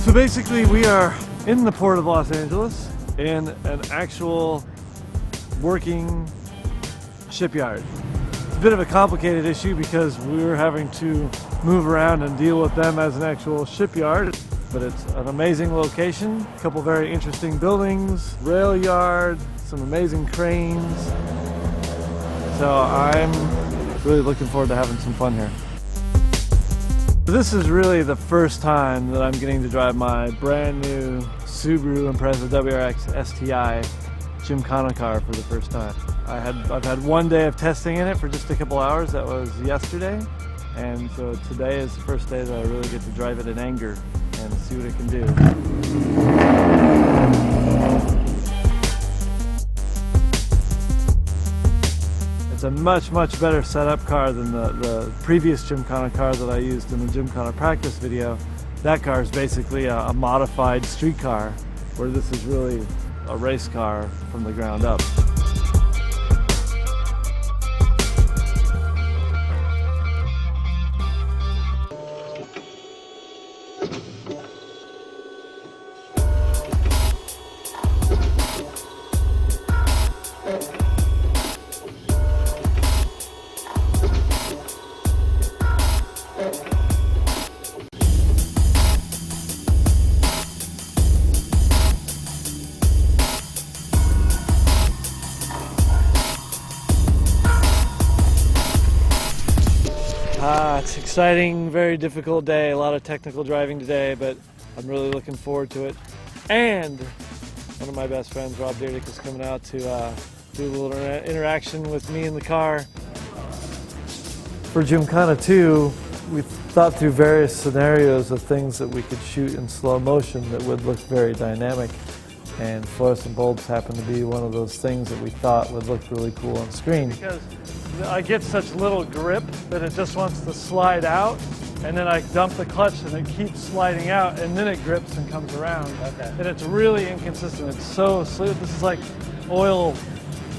So basically we are in the Port of Los Angeles in an actual working shipyard. It's a bit of a complicated issue because we were having to move around and deal with them as an actual shipyard. But it's an amazing location, a couple very interesting buildings, rail yard, some amazing cranes. So I'm really looking forward to having some fun here. This is really the first time that I'm getting to drive my brand new Subaru Impreza WRX STI Gymkhana car for the first time. I've had one day of testing in it for just a couple hours. That was yesterday. And so today is the first day that I really get to drive it in anger and see what it can do. It's a much better setup car than the previous Gymkhana car that I used in the Gymkhana practice video. That car is basically a modified street car, where this is really a race car from the ground up. It's exciting, very difficult day, a lot of technical driving today, but I'm really looking forward to it. And one of my best friends, Rob Dyrdek, is coming out to do a little interaction with me in the car. For Gymkhana 2, we thought through various scenarios of things that we could shoot in slow motion that would look very dynamic. And fluorescent bulbs happen to be one of those things that we thought would look really cool on screen. Because I get such little grip that it just wants to slide out, and then I dump the clutch and it keeps sliding out, and then it grips and comes around. Okay. And it's really inconsistent. It's so smooth. This is like oil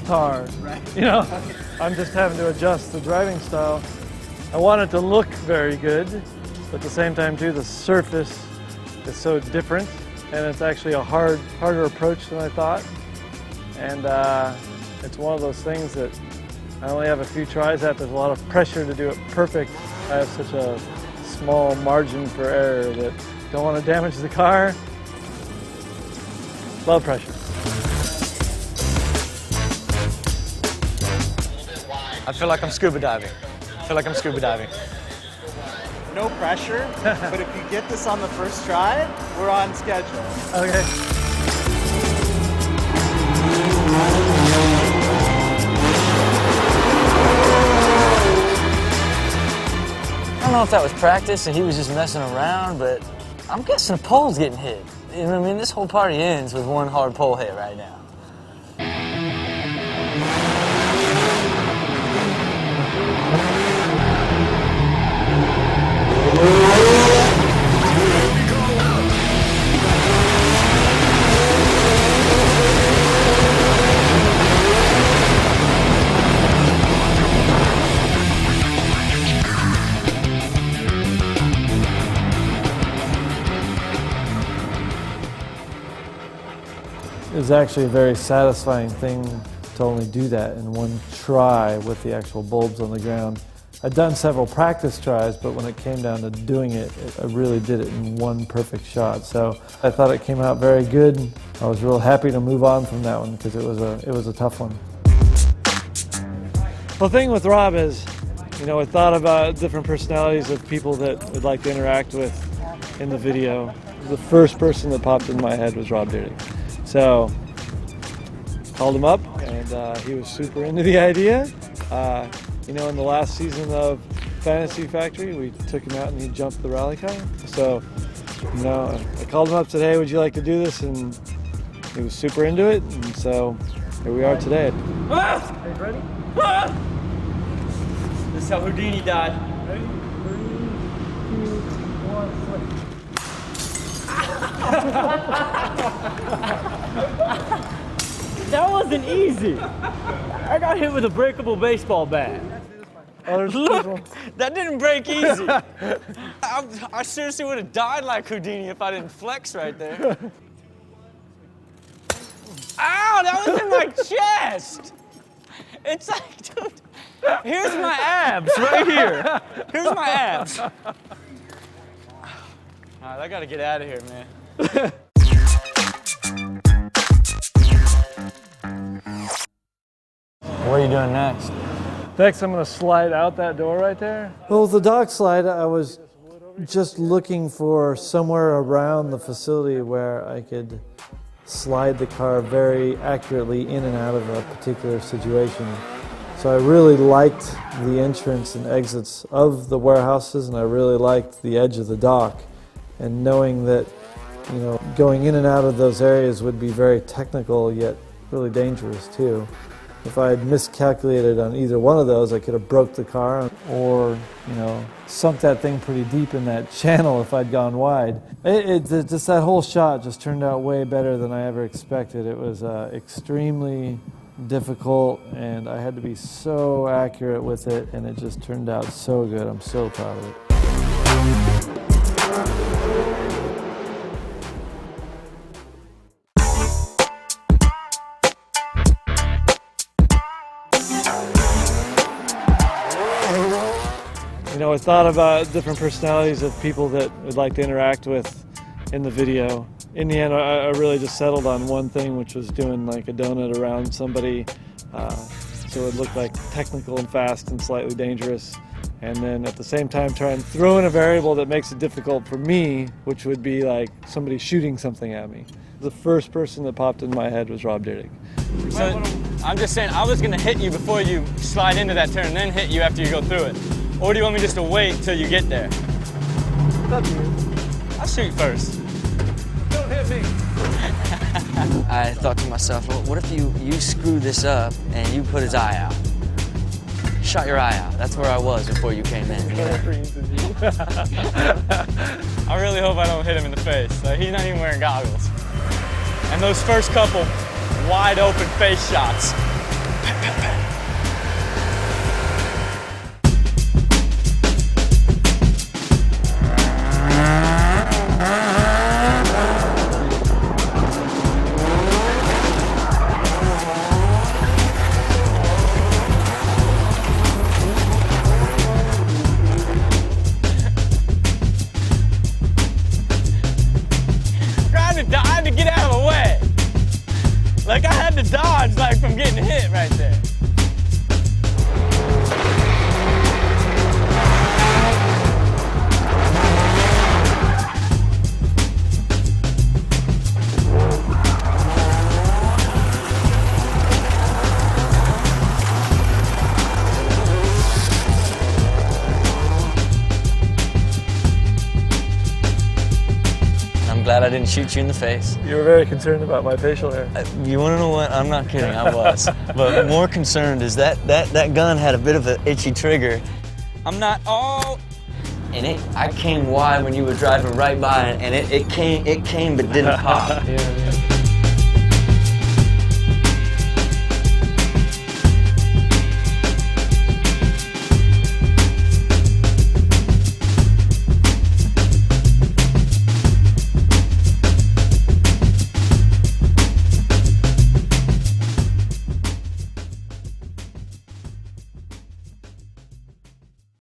tar. Right. You know, I'm just having to adjust the driving style. I want it to look very good, but at the same time too, the surface is so different. And it's actually a harder approach than I thought. And it's one of those things that I only have a few tries at. There's a lot of pressure to do it perfect. I have such a small margin for error that don't want to damage the car. Low pressure. I feel like I'm scuba diving. No pressure, but if you get this on the first try, we're on schedule. Okay. I don't know if that was practice and he was just messing around, but I'm guessing a pole's getting hit. You know what I mean? This whole party ends with one hard pole hit right now. It was actually a very satisfying thing to only do that in one try with the actual bulbs on the ground. I'd done several practice tries, but when it came down to doing it, I really did it in one perfect shot. So I thought it came out very good. I was real happy to move on from that one because it was a tough one. The thing with Rob is, you know, I thought about different personalities of people that I'd like to interact with in the video. The first person that popped in my head was Rob Dyrdek. So called him up, and he was super into the idea. You know, in the last season of Fantasy Factory, we took him out and he jumped the rally car. So, you know, I called him up, said, "Hey, would you like to do this?" And he was super into it, and so here we are today. Ah! Are you ready? Ah! This is how Houdini died. Ready? 3, 2, 1, flip. That wasn't easy. I got hit with a breakable baseball bat. Look, that didn't break easy. I seriously would have died like Houdini if I didn't flex right there. Ow, that was in my chest. It's like, dude, here's my abs right here. Here's my abs. All right, I gotta get out of here, man. What are you doing next? Next, I'm going to slide out that door right there. Well, with the dock slide, I was just looking for somewhere around the facility where I could slide the car very accurately in and out of a particular situation. So I really liked the entrance and exits of the warehouses, and I really liked the edge of the dock. And knowing that, you know, going in and out of those areas would be very technical, yet really dangerous too. If I had miscalculated on either one of those, I could have broke the car or, you know, sunk that thing pretty deep in that channel if I'd gone wide. Just that whole shot just turned out way better than I ever expected. It was extremely difficult, and I had to be so accurate with it, and it just turned out so good. I'm so proud of it. You know, I thought about different personalities of people that I'd like to interact with in the video. In the end, I really just settled on one thing, which was doing like a donut around somebody so it looked like technical and fast and slightly dangerous. And then at the same time try and throw in a variable that makes it difficult for me, which would be like somebody shooting something at me. The first person that popped in my head was Rob Dyrdek. So I'm just saying, I was gonna hit you before you slide into that turn, and then hit you after you go through it. Or do you want me just to wait till you get there? I'll shoot first. Don't hit me. I thought to myself, well, what if you screw this up and you put his eye out? Shot your eye out. That's where I was before you came in. I really hope I don't hit him in the face. He's not even wearing goggles. And those first couple wide open face shots. I had to get out of the way. Like I had to dodge like from getting hit right there. Glad I didn't shoot you in the face. You were very concerned about my facial hair. You want to know what? I'm not kidding, I was. But more concerned is that gun had a bit of an itchy trigger. I'm not all... And I came wide when you were driving right by it, and it came but didn't pop. Yeah.